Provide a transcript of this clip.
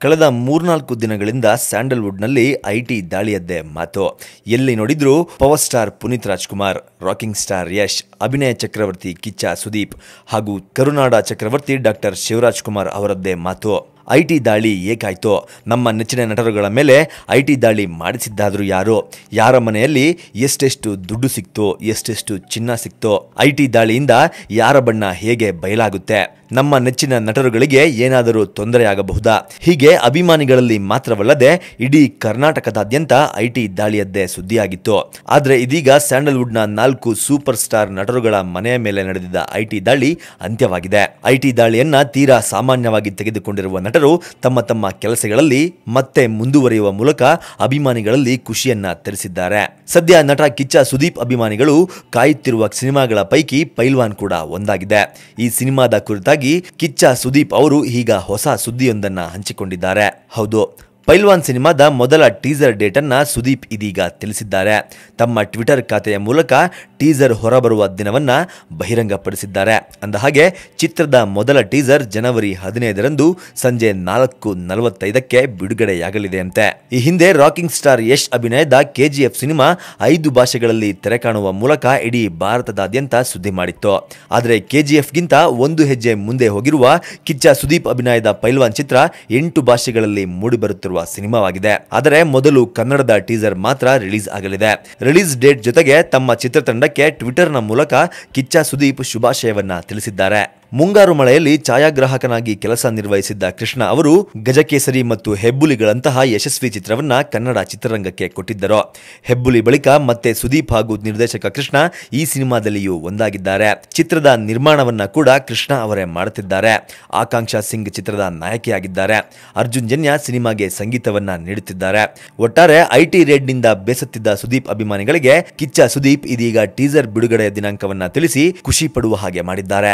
ಕಳೆದ 3-4 ದಿನಗಳಿಂದ ಸ್ಯಾಂಡಲ್ವುಡ್ನಲ್ಲಿ ಐಟಿ ದಾಳಿಯದ್ದೇ ಮಾತು. ಎಲ್ಲಿ ನೋಡಿದ್ರೂ power star Puneeth Rajkumar, rocking star Yash, ಅಭಿನಯ ಚಕ್ರವರ್ತಿ ಕಿಚ್ಚ ಸುದೀಪ್ ಹಾಗೂ ಕರುನಾಡ ಚಕ್ರವರ್ತಿ ಡಾಕ್ಟರ್ ಶಿವರಾಜ್ ಕುಮಾರ್ ಅವರದ್ದೇ ಮಾತು. ಐಟಿ ದಾಳಿ ಏಕಾಯ್ತು? ನಮ್ಮ ನೆಚ್ಚಿನ ನಟರುಗಳ ಮೇಲೆ ಐಟಿ ದಾಳಿ ಮಾಡಿಸಿದ್ದಾದ್ರೂ ಯಾರು? ಯಾರ ಮನೆಯಲ್ಲಿ ಎಷ್ಟೆಷ್ಟು ದುಡ್ಡು ಸಿಕ್ತು, ಎಷ್ಟೆಷ್ಟು ಚಿನ್ನ ಸಿಕ್ತು? ಐಟಿ ದಾಳಿಯಿಂದ ಯಾರ ಬಣ್ಣ ಹೇಗೆ ಬಯಲಾಗುತ್ತೆ? ನಮ್ಮ ನೆಚ್ಚಿನ ನಟರುಗಳಿಗೆ ಏನಾದರೂ ತೊಂದರೆಯಾಗಬಹುದಾ? ಹೀಗೆ ಅಭಿಮಾನಿಗಳಲ್ಲಿ ಮಾತ್ರವಲ್ಲದೆ ಇಡೀ ಕರ್ನಾಟಕದಾದ್ಯಂತ ಐಟಿ ದಾಳಿಯದ್ದೇ ಸುದ್ದಿಯಾಗಿತ್ತು. ಆದರೆ ಇದೀಗ ಸ್ಯಾಂಡಲ್ವುಡ್ನ 4 ಸೂಪರ್ ಸ್ಟಾರ್ ನಟರುಗಳ ಮನೆಯ ಮೇಲೆ ನಡೆದಿದ್ದ ಐಟಿ ದಾಳಿ ಅಂತ್ಯವಾಗಿದೆ. ಐಟಿ ದಾಳಿಯನ್ನ ತೀರಾ ಸಾಮಾನ್ಯವಾಗಿ ತೆಗೆದುಕೊಂಡಿರುವ ನಟರು ತಮ್ಮ ತಮ್ಮ ಕೆಲಸಗಳಲ್ಲಿ ಮತ್ತೆ ಮುಂದುವರಿಯುವ ಮೂಲಕ ಅಭಿಮಾನಿಗಳಲ್ಲಿ ಖುಷಿಯನ್ನ ತರಿಸಿದ್ದಾರೆ. ಸದ್ಯ ನಟ ಕಿಚ್ಚ ಸುದೀಪ್ ಅಭಿಮಾನಿಗಳು ಕಾಯುತ್ತಿರುವ ಸಿನಿಮಾಗಳ ಪೈಕಿ ಪೈಲ್ವಾನ್ ಕೂಡ ಒಂದಾಗಿದೆ. ಈ ಸಿನಿಮಾದ ಕುರಿತಾಗಿ ಕಿಚ್ಚ ಸುದೀಪ್ ಅವರು ಈಗ ಹೊಸ ಸುದ್ದಿಯೊಂದನ್ನ ಹಂಚಿಕೊಂಡಿದ್ದಾರೆ. ಹೌದು, ಪೈಲ್ವಾನ್ ಸಿನಿಮಾದ ಮೊದಲ ಟೀಸರ್ ಡೇಟ್ ಅನ್ನ ಸುದೀಪ್ ಇದೀಗ ತಿಳಿಸಿದ್ದಾರೆ. ತಮ್ಮ ಟ್ವಿಟರ್ ಖಾತೆಯ ಮೂಲಕ ಟೀಸರ್ ಹೊರಬರುವ ದಿನವನ್ನ ಬಹಿರಂಗಪಡಿಸಿದ್ದಾರೆ. ಅಂದಹಾಗೆ ಚಿತ್ರದ ಮೊದಲ ಟೀಸರ್ ಜನವರಿ 15ರಂದು ಸಂಜೆ 4:45ಕ್ಕೆ ಬಿಡುಗಡೆಯಾಗಲಿದೆಯಂತೆ. ಈ ಹಿಂದೆ ರಾಕಿಂಗ್ ಸ್ಟಾರ್ ಯಶ್ ಅಭಿನಯದ ಕೆಜಿಎಫ್ ಸಿನಿಮಾ 5 ಭಾಷೆಗಳಲ್ಲಿ ತೆರೆ ಕಾಣುವ ಮೂಲಕ ಇಡೀ ಭಾರತದಾದ್ಯಂತ ಸುದ್ದಿ ಮಾಡಿತ್ತು. ಆದರೆ ಕೆಜಿಎಫ್ಗಿಂತ ಒಂದು ಹೆಜ್ಜೆ ಮುಂದೆ ಹೋಗಿರುವ ಕಿಚ್ಚ ಸುದೀಪ್ ಅಭಿನಯದ ಪೈಲ್ವಾನ್ ಚಿತ್ರ 8 ಭಾಷೆಗಳಲ್ಲಿ ಮೂಡಿಬರುತ್ತಿರುವ ಸಿನಿಮಾವಾಗಿದೆ. ಆದರೆ ಮೊದಲು ಕನ್ನಡದ ಟೀಸರ್ ಮಾತ್ರ ರಿಲೀಸ್ ಆಗಲಿದೆ. ರಿಲೀಸ್ ಡೇಟ್ ಜೊತೆಗೆ ತಮ್ಮ ಚಿತ್ರತಂಡಕ್ಕೆ ಟ್ವಿಟರ್ನ ಮೂಲಕ ಕಿಚ್ಚ ಸುದೀಪ್ ಶುಭಾಶಯವನ್ನ ತಿಳಿಸಿದ್ದಾರೆ. ಮುಂಗಾರು ಮಳೆಯಲ್ಲಿ ಛಾಯಾಗ್ರಾಹಕನಾಗಿ ಕೆಲಸ ನಿರ್ವಹಿಸಿದ್ದ ಕೃಷ್ಣ ಅವರು ಗಜಕೇಸರಿ ಮತ್ತು ಹೆಬ್ಬುಲಿಗಳಂತಹ ಯಶಸ್ವಿ ಚಿತ್ರವನ್ನ ಕನ್ನಡ ಚಿತ್ರರಂಗಕ್ಕೆ ಕೊಟ್ಟಿದ್ದರು. ಹೆಬ್ಬುಲಿ ಬಳಿಕ ಮತ್ತೆ ಸುದೀಪ್ ಹಾಗೂ ನಿರ್ದೇಶಕ ಕೃಷ್ಣ ಈ ಸಿನಿಮಾದಲ್ಲಿಯೂ ಒಂದಾಗಿದ್ದಾರೆ. ಚಿತ್ರದ ನಿರ್ಮಾಣವನ್ನ ಕೂಡ ಕೃಷ್ಣ ಅವರೇ ಮಾಡುತ್ತಿದ್ದಾರೆ. ಆಕಾಂಕ್ಷಾ ಸಿಂಗ್ ಚಿತ್ರದ ನಾಯಕಿಯಾಗಿದ್ದಾರೆ. ಅರ್ಜುನ್ ಜನ್ಯ ಸಿನಿಮಾಗೆ ಸಂಗೀತವನ್ನ ನೀಡುತ್ತಿದ್ದಾರೆ. ಒಟ್ಟಾರೆ ಐಟಿ ರೇಡ್ನಿಂದ ಬೇಸತ್ತಿದ್ದ ಸುದೀಪ್ ಅಭಿಮಾನಿಗಳಿಗೆ ಕಿಚ್ಚ ಸುದೀಪ್ ಇದೀಗ ಟೀಸರ್ ಬಿಡುಗಡೆಯ ದಿನಾಂಕವನ್ನ ತಿಳಿಸಿ ಖುಷಿ ಪಡುವ ಹಾಗೆ ಮಾಡಿದ್ದಾರೆ.